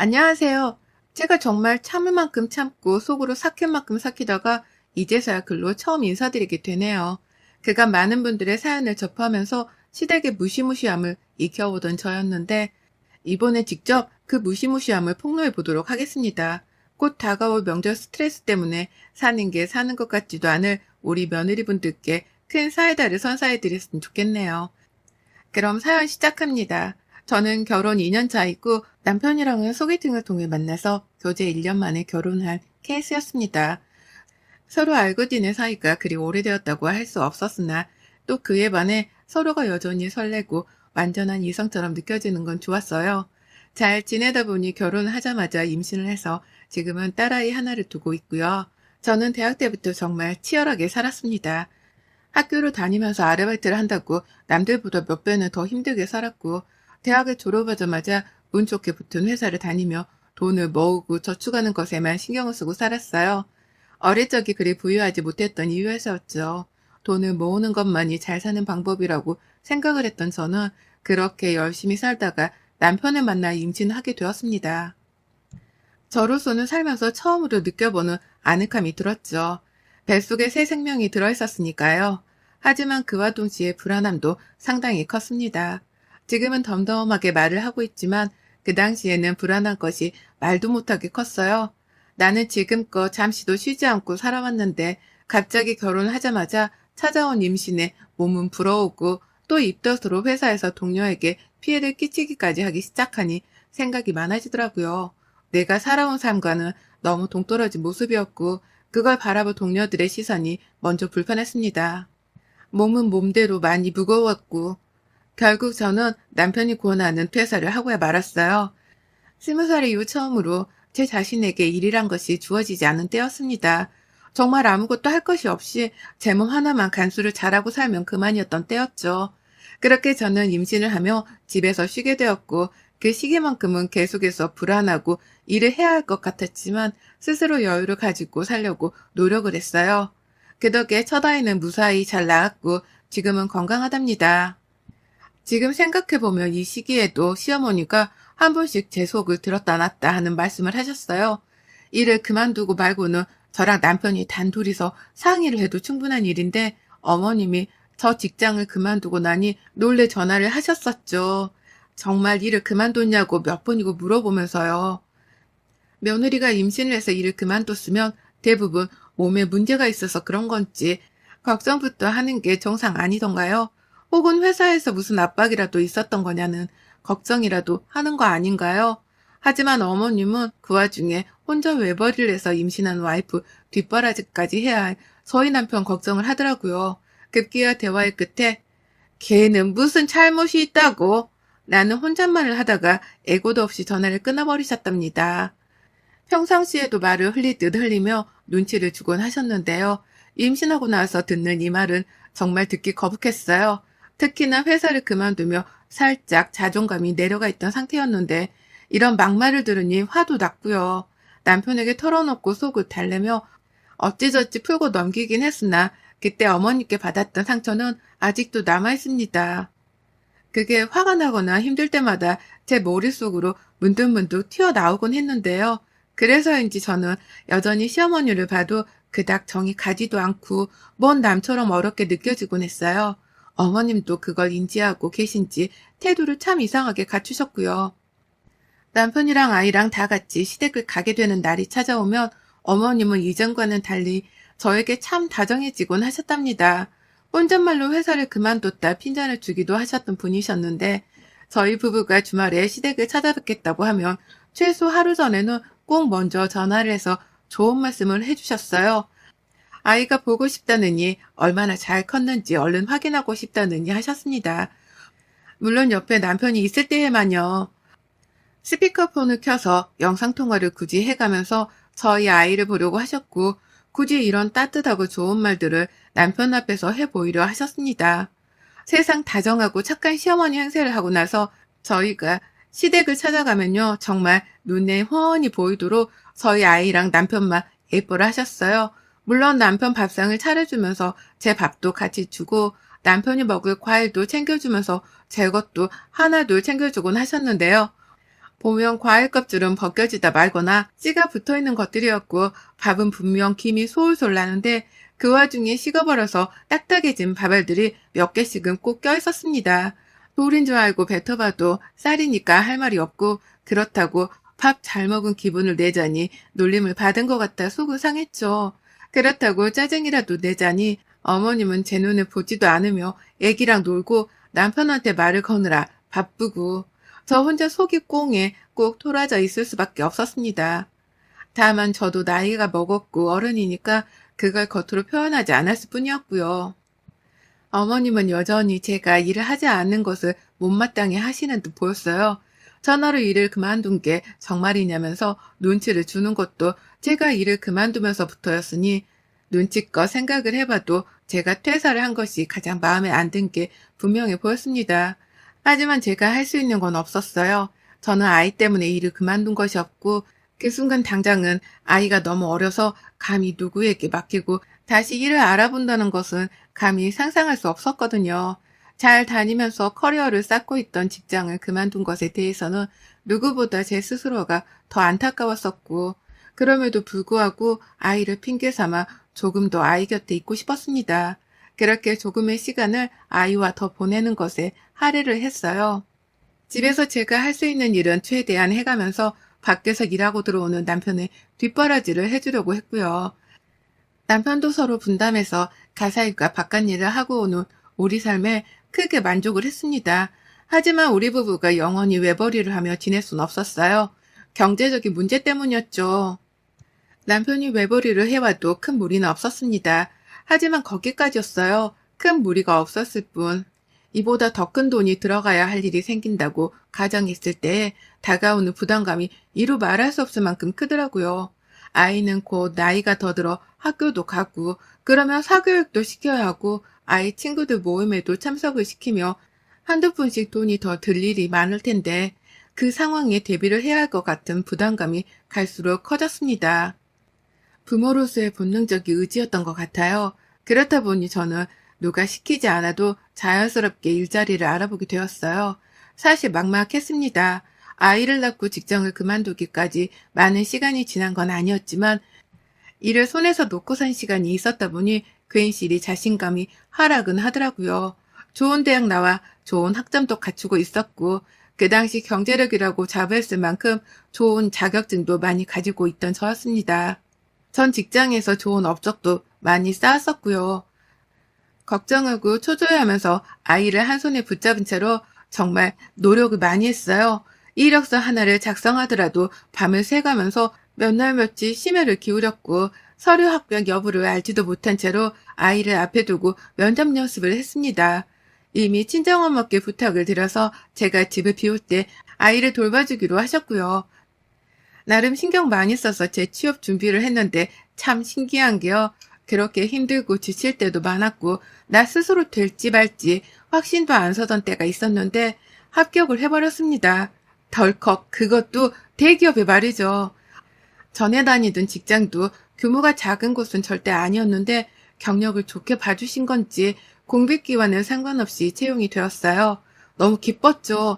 안녕하세요. 제가 정말 참을 만큼 참고 속으로 삭힐 만큼 삭히다가 이제서야 글로 처음 인사드리게 되네요. 그간 많은 분들의 사연을 접하면서 시댁의 무시무시함을 익혀오던 저였는데 이번에 직접 그 무시무시함을 폭로해 보도록 하겠습니다. 곧 다가올 명절 스트레스 때문에 사는 게 사는 것 같지도 않을 우리 며느리분들께 큰 사이다를 선사해 드렸으면 좋겠네요. 그럼 사연 시작합니다. 저는 결혼 2년 차이고 남편이랑은 소개팅을 통해 만나서 교제 1년 만에 결혼한 케이스였습니다. 서로 알고 지낸 사이가 그리 오래되었다고 할 수 없었으나 또 그에 반해 서로가 여전히 설레고 완전한 이성처럼 느껴지는 건 좋았어요. 잘 지내다 보니 결혼하자마자 임신을 해서 지금은 딸아이 하나를 두고 있고요. 저는 대학 때부터 정말 치열하게 살았습니다. 학교를 다니면서 아르바이트를 한다고 남들보다 몇 배는 더 힘들게 살았고, 대학을 졸업하자마자 운 좋게 붙은 회사를 다니며 돈을 모으고 저축하는 것에만 신경을 쓰고 살았어요. 어릴 적이 그리 부유하지 못했던 이유에서였죠. 돈을 모으는 것만이 잘 사는 방법이라고 생각을 했던 저는 그렇게 열심히 살다가 남편을 만나 임신하게 되었습니다. 저로서는 살면서 처음으로 느껴보는 아늑함이 들었죠. 뱃속에 새 생명이 들어있었으니까요. 하지만 그와 동시에 불안함도 상당히 컸습니다. 지금은 덤덤하게 말을 하고 있지만 그 당시에는 불안한 것이 말도 못하게 컸어요. 나는 지금껏 잠시도 쉬지 않고 살아왔는데 갑자기 결혼하자마자 찾아온 임신에 몸은 부러우고 또 입덧으로 회사에서 동료에게 피해를 끼치기까지 하기 시작하니 생각이 많아지더라고요. 내가 살아온 삶과는 너무 동떨어진 모습이었고 그걸 바라볼 동료들의 시선이 먼저 불편했습니다. 몸은 몸대로 많이 무거웠고 결국 저는 남편이 권하는 퇴사를 하고야 말았어요. 20살 이후 처음으로 제 자신에게 일이란 것이 주어지지 않은 때였습니다. 정말 아무것도 할 것이 없이 제 몸 하나만 간수를 잘하고 살면 그만이었던 때였죠. 그렇게 저는 임신을 하며 집에서 쉬게 되었고 그 시기만큼은 계속해서 불안하고 일을 해야 할 것 같았지만 스스로 여유를 가지고 살려고 노력을 했어요. 그 덕에 첫 아이는 무사히 잘 낳았고 지금은 건강하답니다. 지금 생각해보면 이 시기에도 시어머니가 한 번씩 제 속을 들었다 놨다 하는 말씀을 하셨어요. 일을 그만두고 말고는 저랑 남편이 단둘이서 상의를 해도 충분한 일인데 어머님이 저 직장을 그만두고 나니 놀래 전화를 하셨었죠. 정말 일을 그만뒀냐고 몇 번이고 물어보면서요. 며느리가 임신을 해서 일을 그만뒀으면 대부분 몸에 문제가 있어서 그런 건지 걱정부터 하는 게 정상 아니던가요? 혹은 회사에서 무슨 압박이라도 있었던 거냐는 걱정이라도 하는 거 아닌가요? 하지만 어머님은 그 와중에 혼자 외벌이를 해서 임신한 와이프 뒷바라지까지 해야 할 저희 남편 걱정을 하더라고요. 급기야 대화의 끝에 걔는 무슨 잘못이 있다고? 나는 혼잣말을 하다가 애고도 없이 전화를 끊어버리셨답니다. 평상시에도 말을 흘리듯 흘리며 눈치를 주곤 하셨는데요. 임신하고 나서 듣는 이 말은 정말 듣기 거북했어요. 특히나 회사를 그만두며 살짝 자존감이 내려가 있던 상태였는데 이런 막말을 들으니 화도 났고요. 남편에게 털어놓고 속을 달래며 어찌저찌 풀고 넘기긴 했으나 그때 어머니께 받았던 상처는 아직도 남아있습니다. 그게 화가 나거나 힘들 때마다 제 머릿속으로 문득문득 튀어나오곤 했는데요. 그래서인지 저는 여전히 시어머니를 봐도 그닥 정이 가지도 않고 먼 남처럼 어렵게 느껴지곤 했어요. 어머님도 그걸 인지하고 계신지 태도를 참 이상하게 갖추셨고요. 남편이랑 아이랑 다 같이 시댁을 가게 되는 날이 찾아오면 어머님은 이전과는 달리 저에게 참 다정해지곤 하셨답니다. 혼잣말로 회사를 그만뒀다 핀잔을 주기도 하셨던 분이셨는데 저희 부부가 주말에 시댁을 찾아뵙겠다고 하면 최소 하루 전에는 꼭 먼저 전화를 해서 좋은 말씀을 해주셨어요. 아이가 보고 싶다느니 얼마나 잘 컸는지 얼른 확인하고 싶다느니 하셨습니다. 물론 옆에 남편이 있을 때에만요. 스피커폰을 켜서 영상통화를 굳이 해가면서 저희 아이를 보려고 하셨고 굳이 이런 따뜻하고 좋은 말들을 남편 앞에서 해보이려 하셨습니다. 세상 다정하고 착한 시어머니 행세를 하고 나서 저희가 시댁을 찾아가면요. 정말 눈에 훤히 보이도록 저희 아이랑 남편만 예뻐라 하셨어요. 물론 남편 밥상을 차려주면서 제 밥도 같이 주고 남편이 먹을 과일도 챙겨주면서 제 것도 하나둘 챙겨주곤 하셨는데요. 보면 과일 껍질은 벗겨지다 말거나 씨가 붙어있는 것들이었고 밥은 분명 김이 솔솔 나는데 그 와중에 식어버려서 딱딱해진 밥알들이 몇 개씩은 꼭 껴있었습니다. 돌인 줄 알고 뱉어봐도 쌀이니까 할 말이 없고 그렇다고 밥 잘 먹은 기분을 내자니 놀림을 받은 것 같아 속을 상했죠. 그렇다고 짜증이라도 내자니 어머님은 제 눈을 보지도 않으며 애기랑 놀고 남편한테 말을 거느라 바쁘고 저 혼자 속이 꽁해 꼭 토라져 있을 수밖에 없었습니다. 다만 저도 나이가 먹었고 어른이니까 그걸 겉으로 표현하지 않았을 뿐이었고요. 어머님은 여전히 제가 일을 하지 않는 것을 못마땅해 하시는 듯 보였어요. 전화로 일을 그만둔 게 정말이냐면서 눈치를 주는 것도 제가 일을 그만두면서부터였으니 눈치껏 생각을 해봐도 제가 퇴사를 한 것이 가장 마음에 안 든 게 분명해 보였습니다. 하지만 제가 할 수 있는 건 없었어요. 저는 아이 때문에 일을 그만둔 것이 없고 그 순간 당장은 아이가 너무 어려서 감히 누구에게 맡기고 다시 일을 알아본다는 것은 감히 상상할 수 없었거든요. 잘 다니면서 커리어를 쌓고 있던 직장을 그만둔 것에 대해서는 누구보다 제 스스로가 더 안타까웠었고 그럼에도 불구하고 아이를 핑계 삼아 조금 더 아이 곁에 있고 싶었습니다. 그렇게 조금의 시간을 아이와 더 보내는 것에 할애를 했어요. 집에서 제가 할 수 있는 일은 최대한 해가면서 밖에서 일하고 들어오는 남편의 뒷바라지를 해주려고 했고요. 남편도 서로 분담해서 가사일과 바깥 일을 하고 오는 우리 삶에 크게 만족을 했습니다. 하지만 우리 부부가 영원히 외벌이를 하며 지낼 순 없었어요. 경제적인 문제 때문이었죠. 남편이 외벌이를 해와도 큰 무리는 없었습니다. 하지만 거기까지였어요. 큰 무리가 없었을 뿐. 이보다 더 큰 돈이 들어가야 할 일이 생긴다고 가정이 있을 때 다가오는 부담감이 이루 말할 수 없을 만큼 크더라고요. 아이는 곧 나이가 더 들어 학교도 가고 그러면 사교육도 시켜야 하고 아이 친구들 모임에도 참석을 시키며 한두 푼씩 돈이 더 들 일이 많을 텐데 그 상황에 대비를 해야 할 것 같은 부담감이 갈수록 커졌습니다. 부모로서의 본능적인 의지였던 것 같아요. 그렇다 보니 저는 누가 시키지 않아도 자연스럽게 일자리를 알아보게 되었어요. 사실 막막했습니다. 아이를 낳고 직장을 그만두기까지 많은 시간이 지난 건 아니었지만 일을 손에서 놓고 산 시간이 있었다 보니 괜시리 자신감이 하락은 하더라고요. 좋은 대학 나와 좋은 학점도 갖추고 있었고 그 당시 경제력이라고 자부했을 만큼 좋은 자격증도 많이 가지고 있던 저였습니다. 전 직장에서 좋은 업적도 많이 쌓았었고요. 걱정하고 초조해하면서 아이를 한 손에 붙잡은 채로 정말 노력을 많이 했어요. 이력서 하나를 작성하더라도 밤을 새가면서 몇 날 며칠 심혈을 기울였고 서류 합격 여부를 알지도 못한 채로 아이를 앞에 두고 면접 연습을 했습니다. 이미 친정엄마께 부탁을 드려서 제가 집을 비울 때 아이를 돌봐주기로 하셨고요. 나름 신경 많이 써서 제 취업 준비를 했는데 참 신기한 게요. 그렇게 힘들고 지칠 때도 많았고 나 스스로 될지 말지 확신도 안 서던 때가 있었는데 합격을 해버렸습니다. 덜컥 그것도 대기업에 말이죠. 전에 다니던 직장도 규모가 작은 곳은 절대 아니었는데 경력을 좋게 봐주신 건지 공백기와는 상관없이 채용이 되었어요. 너무 기뻤죠.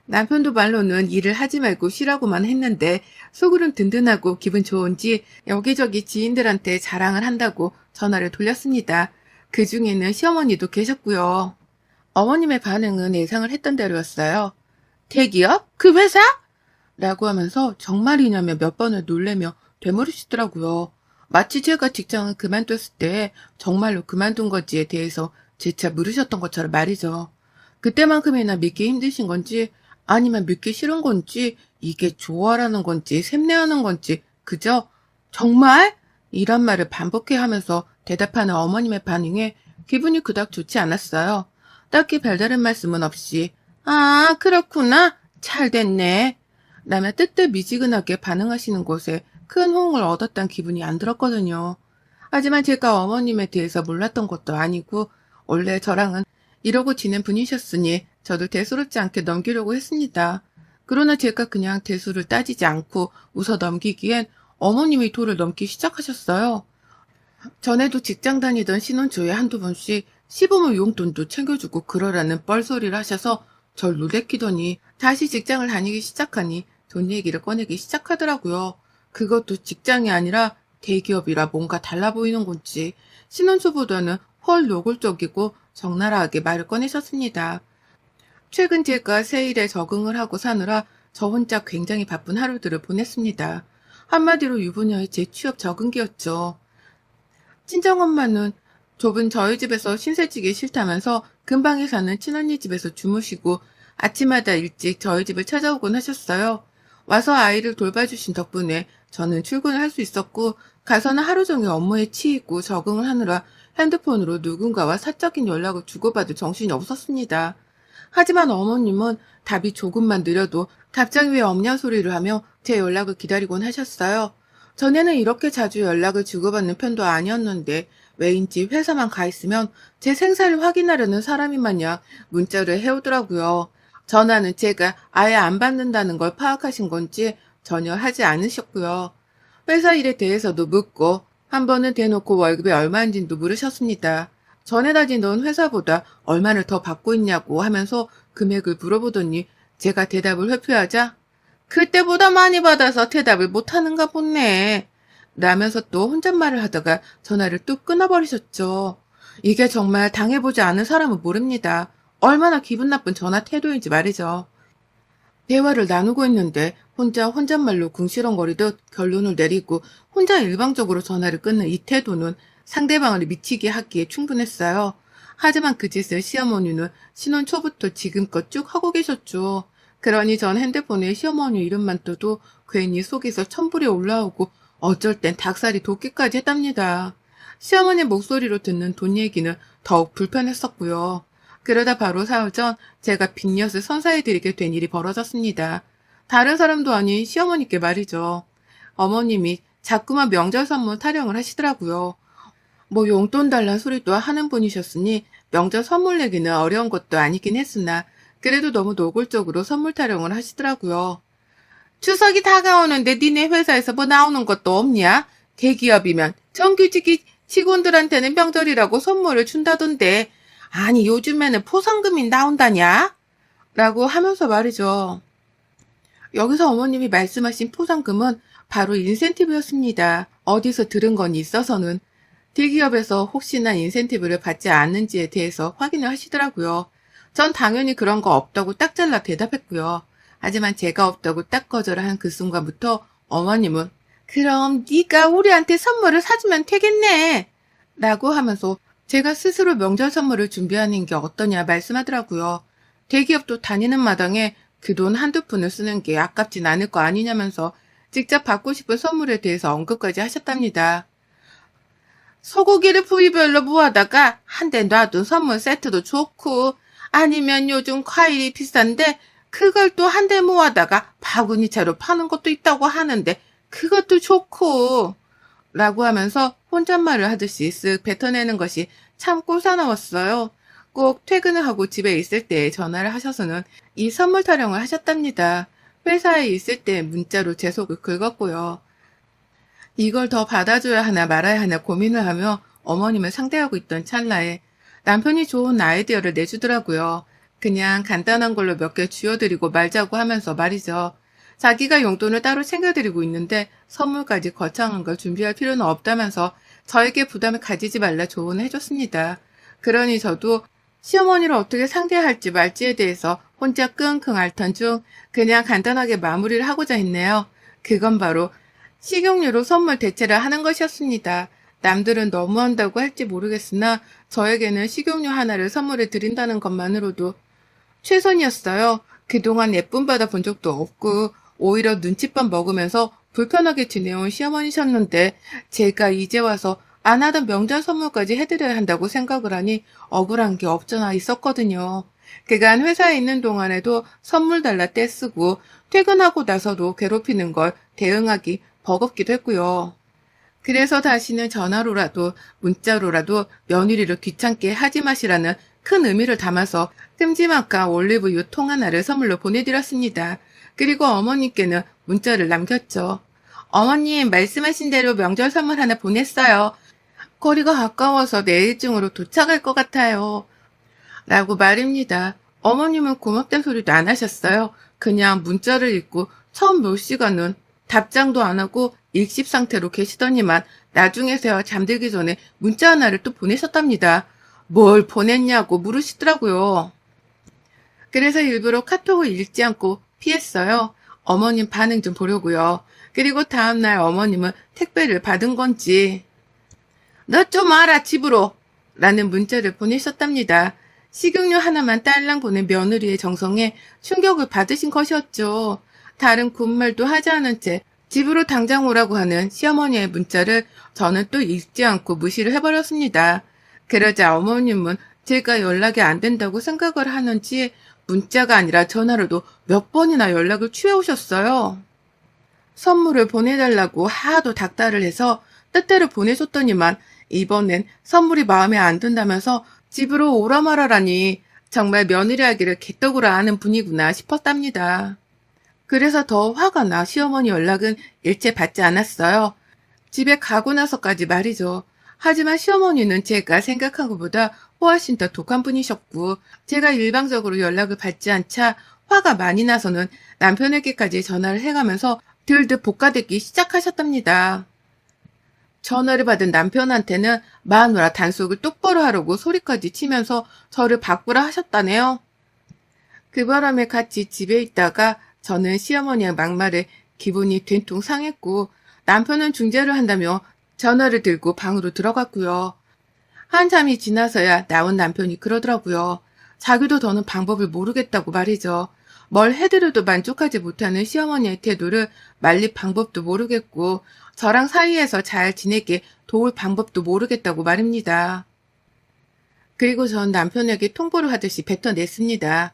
남편도 말로는 일을 하지 말고 쉬라고만 했는데 속으론 든든하고 기분 좋은지 여기저기 지인들한테 자랑을 한다고 전화를 돌렸습니다. 그 중에는 시어머니도 계셨고요. 어머님의 반응은 예상을 했던 대로였어요. 대기업? 그 회사? 라고 하면서 정말이냐며 몇 번을 놀래며 되물으시더라고요. 마치 제가 직장을 그만뒀을 때 정말로 그만둔 건지에 대해서 재차 물으셨던 것처럼 말이죠. 그때만큼이나 믿기 힘드신 건지 아니면 믿기 싫은 건지 이게 좋아라는 건지 샘내하는 건지 그저 정말? 이런 말을 반복해 하면서 대답하는 어머님의 반응에 기분이 그닥 좋지 않았어요. 딱히 별다른 말씀은 없이 아 그렇구나 잘 됐네 라며 뜨뜻미지근하게 반응하시는 곳에 큰 호응을 얻었단 기분이 안 들었거든요. 하지만 제가 어머님에 대해서 몰랐던 것도 아니고 원래 저랑은 이러고 지낸 분이셨으니 저도 대수롭지 않게 넘기려고 했습니다. 그러나 제가 그냥 대수를 따지지 않고 웃어 넘기기엔 어머님이 도를 넘기 시작하셨어요. 전에도 직장 다니던 신혼 초에 한두 번씩 시부모 용돈도 챙겨주고 그러라는 뻘소리를 하셔서 절 놀래키더니 다시 직장을 다니기 시작하니 돈 얘기를 꺼내기 시작하더라고요. 그것도 직장이 아니라 대기업이라 뭔가 달라 보이는 건지 신혼초보다는 훨 노골적이고 적나라하게 말을 꺼내셨습니다. 최근 제가 새 일에 적응을 하고 사느라 저 혼자 굉장히 바쁜 하루들을 보냈습니다. 한마디로 유부녀의 재취업 적응기였죠. 친정엄마는 좁은 저희 집에서 신세지기 싫다면서 근방에 사는 친언니 집에서 주무시고 아침마다 일찍 저희 집을 찾아오곤 하셨어요. 와서 아이를 돌봐주신 덕분에 저는 출근을 할 수 있었고 가서는 하루 종일 업무에 치이고 적응을 하느라 핸드폰으로 누군가와 사적인 연락을 주고받을 정신이 없었습니다. 하지만 어머님은 답이 조금만 느려도 답장 위에 없냐 소리를 하며 제 연락을 기다리곤 하셨어요. 전에는 이렇게 자주 연락을 주고받는 편도 아니었는데 왜인지 회사만 가 있으면 제 생사를 확인하려는 사람이 마냥 문자를 해오더라고요. 전화는 제가 아예 안 받는다는 걸 파악하신 건지 전혀 하지 않으셨고요. 회사 일에 대해서도 묻고 한 번은 대놓고 월급이 얼마인지도 물으셨습니다. 전에 다니던 회사보다 얼마를 더 받고 있냐고 하면서 금액을 물어보더니 제가 대답을 회피하자 그때보다 많이 받아서 대답을 못하는가 보네. 라면서 또 혼잣말을 하다가 전화를 뚝 끊어버리셨죠. 이게 정말 당해보지 않은 사람은 모릅니다. 얼마나 기분 나쁜 전화 태도인지 말이죠. 대화를 나누고 있는데 혼자 혼잣말로 궁시렁거리듯 결론을 내리고 혼자 일방적으로 전화를 끊는 이 태도는 상대방을 미치게 하기에 충분했어요. 하지만 그 짓을 시어머니는 신혼 초부터 지금껏 쭉 하고 계셨죠. 그러니 전 핸드폰에 시어머니 이름만 떠도 괜히 속에서 천불이 올라오고 어쩔 땐 닭살이 돋기까지 했답니다. 시어머니 목소리로 듣는 돈 얘기는 더욱 불편했었고요. 그러다 바로 사흘 전 제가 빅엿을 선사해드리게 된 일이 벌어졌습니다. 다른 사람도 아닌 시어머니께 말이죠. 어머님이 자꾸만 명절 선물 타령을 하시더라고요. 뭐 용돈 달란 소리도 하는 분이셨으니 명절 선물 내기는 어려운 것도 아니긴 했으나 그래도 너무 노골적으로 선물 타령을 하시더라고요. 추석이 다가오는데 니네 회사에서 뭐 나오는 것도 없냐? 대기업이면 정규직이 직원들한테는 명절이라고 선물을 준다던데 아니 요즘에는 포상금이 나온다냐? 라고 하면서 말이죠. 여기서 어머님이 말씀하신 포상금은 바로 인센티브였습니다. 어디서 들은 건 있어서는 대기업에서 혹시나 인센티브를 받지 않는지에 대해서 확인을 하시더라고요. 전 당연히 그런 거 없다고 딱 잘라 대답했고요. 하지만 제가 없다고 딱 거절한 그 순간부터 어머님은 그럼 네가 우리한테 선물을 사주면 되겠네 라고 하면서 제가 스스로 명절 선물을 준비하는 게 어떠냐 말씀하더라고요. 대기업도 다니는 마당에 그 돈 한두 푼을 쓰는 게 아깝진 않을 거 아니냐면서 직접 받고 싶은 선물에 대해서 언급까지 하셨답니다. 소고기를 부위별로 모아다가 한 대 놔둔 선물 세트도 좋고 아니면 요즘 과일이 비싼데 그걸 또 한 대 모아다가 바구니채로 파는 것도 있다고 하는데 그것도 좋고 라고 하면서 혼잣말을 하듯이 쓱 뱉어내는 것이 참 꼴사나웠어요. 꼭 퇴근을 하고 집에 있을 때 전화를 하셔서는 이 선물 타령을 하셨답니다. 회사에 있을 때 문자로 제 속을 긁었고요. 이걸 더 받아줘야 하나 말아야 하나 고민을 하며 어머님을 상대하고 있던 찰나에 남편이 좋은 아이디어를 내주더라고요. 그냥 간단한 걸로 몇 개 쥐어드리고 말자고 하면서 말이죠. 자기가 용돈을 따로 챙겨드리고 있는데 선물까지 거창한 걸 준비할 필요는 없다면서 저에게 부담을 가지지 말라 조언을 해줬습니다. 그러니 저도 시어머니를 어떻게 상대할지 말지에 대해서 혼자 끙끙 앓던 중 그냥 간단하게 마무리를 하고자 했네요. 그건 바로 식용유로 선물 대체를 하는 것이었습니다. 남들은 너무한다고 할지 모르겠으나 저에게는 식용유 하나를 선물해 드린다는 것만으로도 최선이었어요. 그동안 예쁨 받아본 적도 없고 오히려 눈칫밥 먹으면서 불편하게 지내온 시어머니셨는데 제가 이제 와서 안 하던 명절 선물까지 해드려야 한다고 생각을 하니 억울한 게 없잖아 있었거든요. 그간 회사에 있는 동안에도 선물 달라 떼쓰고 퇴근하고 나서도 괴롭히는 걸 대응하기 버겁기도 했고요. 그래서 다시는 전화로라도 문자로라도 며느리를 귀찮게 하지 마시라는 큰 의미를 담아서 큼지막한 올리브유 통 하나를 선물로 보내드렸습니다. 그리고 어머님께는 문자를 남겼죠. 어머님 말씀하신 대로 명절 선물 하나 보냈어요. 거리가 가까워서 내일쯤으로 도착할 것 같아요. 라고 말입니다. 어머님은 고맙다는 소리도 안 하셨어요. 그냥 문자를 읽고 처음 몇 시간은 답장도 안 하고 일십 상태로 계시더니만 나중에서야 잠들기 전에 문자 하나를 또 보내셨답니다. 뭘 보냈냐고 물으시더라고요. 그래서 일부러 카톡을 읽지 않고 피했어요. 어머님 반응 좀 보려고요. 그리고 다음날 어머님은 택배를 받은 건지 너 좀 와라 집으로 라는 문자를 보내셨답니다. 식용유 하나만 딸랑 보낸 며느리의 정성에 충격을 받으신 것이었죠. 다른 군말도 하지 않은 채 집으로 당장 오라고 하는 시어머니의 문자를 저는 또 읽지 않고 무시를 해버렸습니다. 그러자 어머님은 제가 연락이 안 된다고 생각을 하는지 문자가 아니라 전화로도 몇 번이나 연락을 취해오셨어요. 선물을 보내달라고 하도 닥달을 해서 때때로 보내줬더니만 이번엔 선물이 마음에 안 든다면서 집으로 오라 말하라니 정말 며느리 하기를 개떡으로 아는 분이구나 싶었답니다. 그래서 더 화가 나 시어머니 연락은 일체 받지 않았어요. 집에 가고 나서까지 말이죠. 하지만 시어머니는 제가 생각한 것보다 훨씬 더 독한 분이셨고 제가 일방적으로 연락을 받지 않자 화가 많이 나서는 남편에게까지 전화를 해가면서 들들 볶아대기 시작하셨답니다. 전화를 받은 남편한테는 마누라 단속을 똑바로 하라고 소리까지 치면서 저를 바꾸라 하셨다네요. 그 바람에 같이 집에 있다가 저는 시어머니의 막말에 기분이 된통 상했고 남편은 중재를 한다며 전화를 들고 방으로 들어갔고요. 한참이 지나서야 나온 남편이 그러더라고요. 자기도 더는 방법을 모르겠다고 말이죠. 뭘 해드려도 만족하지 못하는 시어머니의 태도를 말릴 방법도 모르겠고 저랑 사이에서 잘 지내게 도울 방법도 모르겠다고 말입니다. 그리고 전 남편에게 통보를 하듯이 뱉어냈습니다.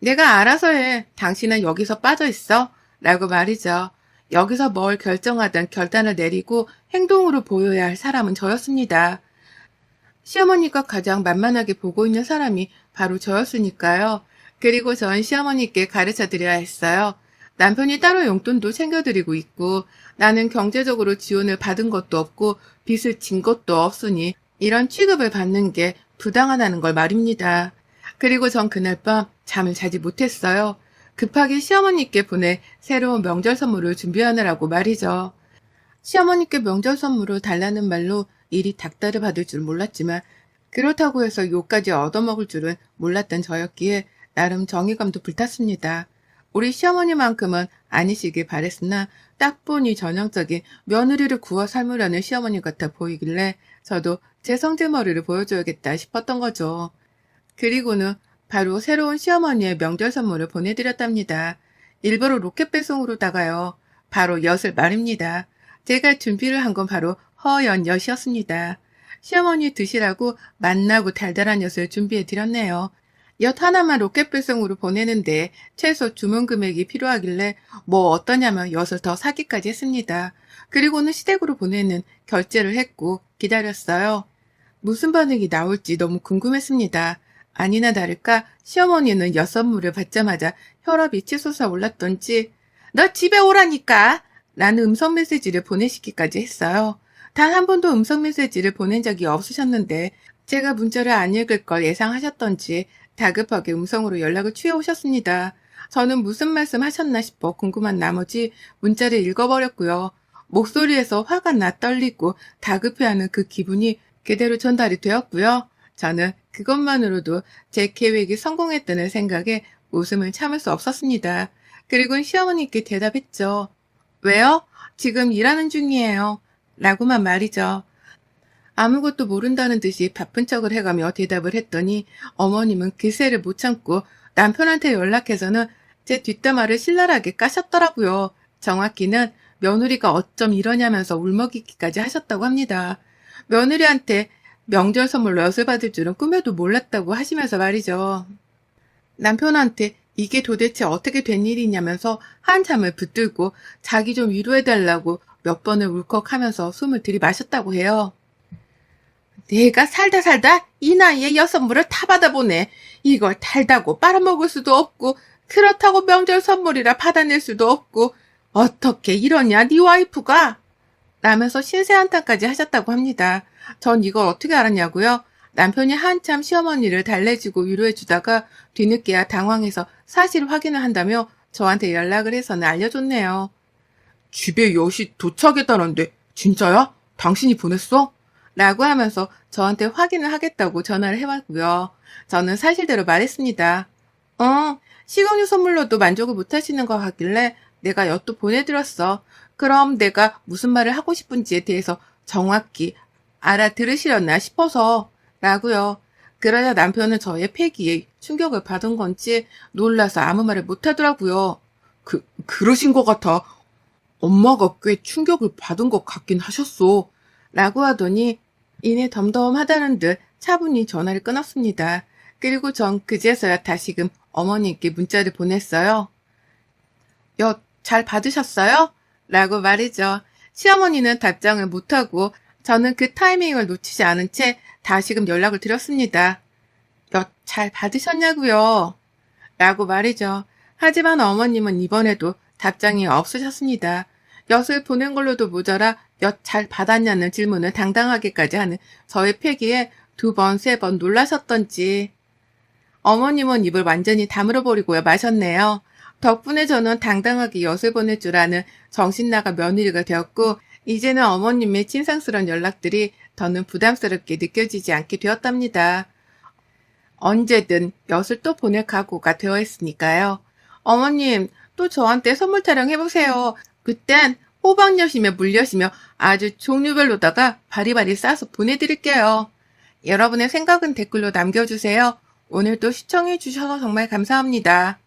내가 알아서 해. 당신은 여기서 빠져있어. 라고 말이죠. 여기서 뭘 결정하든 결단을 내리고 행동으로 보여야 할 사람은 저였습니다. 시어머니가 가장 만만하게 보고 있는 사람이 바로 저였으니까요. 그리고 전 시어머니께 가르쳐드려야 했어요. 남편이 따로 용돈도 챙겨드리고 있고 나는 경제적으로 지원을 받은 것도 없고 빚을 진 것도 없으니 이런 취급을 받는 게 부당하다는 걸 말입니다. 그리고 전 그날 밤 잠을 자지 못했어요. 급하게 시어머니께 보낼 새로운 명절 선물을 준비하느라고 말이죠. 시어머니께 명절 선물을 달라는 말로 일이 닥달을 받을 줄 몰랐지만 그렇다고 해서 욕까지 얻어먹을 줄은 몰랐던 저였기에 나름 정의감도 불탔습니다. 우리 시어머니만큼은 아니시길 바랬으나 딱 보니 전형적인 며느리를 구워 삶으려는 시어머니 같아 보이길래 저도 제 성질머리를 보여줘야겠다 싶었던 거죠. 그리고는 바로 새로운 시어머니의 명절 선물을 보내드렸답니다. 일부러 로켓 배송으로다가요. 바로 엿을 말입니다. 제가 준비를 한 건 바로 허연 엿이었습니다. 시어머니 드시라고 맛나고 달달한 엿을 준비해드렸네요. 엿 하나만 로켓 배송으로 보내는데 최소 주문 금액이 필요하길래 뭐 어떠냐면 엿을 더 사기까지 했습니다. 그리고는 시댁으로 보내는 결제를 했고 기다렸어요. 무슨 반응이 나올지 너무 궁금했습니다. 아니나 다를까 시어머니는 엿 선물을 받자마자 혈압이 치솟아 올랐던지 너 집에 오라니까 라는 음성 메시지를 보내시기까지 했어요. 단 한 번도 음성 메시지를 보낸 적이 없으셨는데 제가 문자를 안 읽을 걸 예상하셨던지 다급하게 음성으로 연락을 취해오셨습니다. 저는 무슨 말씀 하셨나 싶어 궁금한 나머지 문자를 읽어버렸고요. 목소리에서 화가 나 떨리고 다급해하는 그 기분이 그대로 전달이 되었고요. 저는 그것만으로도 제 계획이 성공했다는 생각에 웃음을 참을 수 없었습니다. 그리고 시어머니께 대답했죠. 왜요? 지금 일하는 중이에요. 라고만 말이죠. 아무것도 모른다는 듯이 바쁜 척을 해가며 대답을 했더니 어머님은 기세를 못 참고 남편한테 연락해서는 제 뒷담화를 신랄하게 까셨더라고요. 정확히는 며느리가 어쩜 이러냐면서 울먹이기까지 하셨다고 합니다. 며느리한테 명절 선물로 엿을 받을 줄은 꿈에도 몰랐다고 하시면서 말이죠. 남편한테 이게 도대체 어떻게 된 일이냐면서 한참을 붙들고 자기 좀 위로해달라고 몇 번을 울컥하면서 숨을 들이마셨다고 해요. 내가 살다 이 나이에 엿 선물을 다 받아보네. 이걸 달다고 빨아먹을 수도 없고 그렇다고 명절 선물이라 받아낼 수도 없고 어떻게 이러냐 네 와이프가? 라면서 신세 한탄까지 하셨다고 합니다. 전 이걸 어떻게 알았냐고요? 남편이 한참 시어머니를 달래주고 위로해주다가 뒤늦게야 당황해서 사실 확인을 한다며 저한테 연락을 해서는 알려줬네요. 집에 엿이 도착했다는데 진짜야? 당신이 보냈어? 라고 하면서 저한테 확인을 하겠다고 전화를 해왔고요. 저는 사실대로 말했습니다. 식용유 선물로도 만족을 못 하시는 것 같길래 내가 엿도 보내드렸어. 그럼 내가 무슨 말을 하고 싶은지에 대해서 정확히 알아들으시려나 싶어서 라고요. 그러자 남편은 저의 패기에 충격을 받은 건지 놀라서 아무 말을 못 하더라고요. 그러신 것 같아. 엄마가 꽤 충격을 받은 것 같긴 하셨어. 라고 하더니 이내 덤덤하다는 듯 차분히 전화를 끊었습니다. 그리고 전 그제서야 다시금 어머니께 문자를 보냈어요. 엿 잘 받으셨어요? 라고 말이죠. 시어머니는 답장을 못하고 저는 그 타이밍을 놓치지 않은 채 다시금 연락을 드렸습니다. 엿 잘 받으셨냐고요? 라고 말이죠. 하지만 어머님은 이번에도 답장이 없으셨습니다. 엿을 보낸 걸로도 모자라 엿 잘 받았냐는 질문을 당당하게까지 하는 저의 패기에 2번, 3번 놀라셨던지 어머님은 입을 완전히 다물어버리고 마셨네요. 덕분에 저는 당당하게 엿을 보낼 줄 아는 정신나간 며느리가 되었고 이제는 어머님의 진상스러운 연락들이 더는 부담스럽게 느껴지지 않게 되었답니다. 언제든 엿을 또 보낼 각오가 되어 있으니까요. 어머님, 또 저한테 선물 타령해보세요. 그땐 호박엿이며 물엿이며 아주 종류별로다가 바리바리 싸서 보내드릴게요. 여러분의 생각은 댓글로 남겨주세요. 오늘도 시청해주셔서 정말 감사합니다.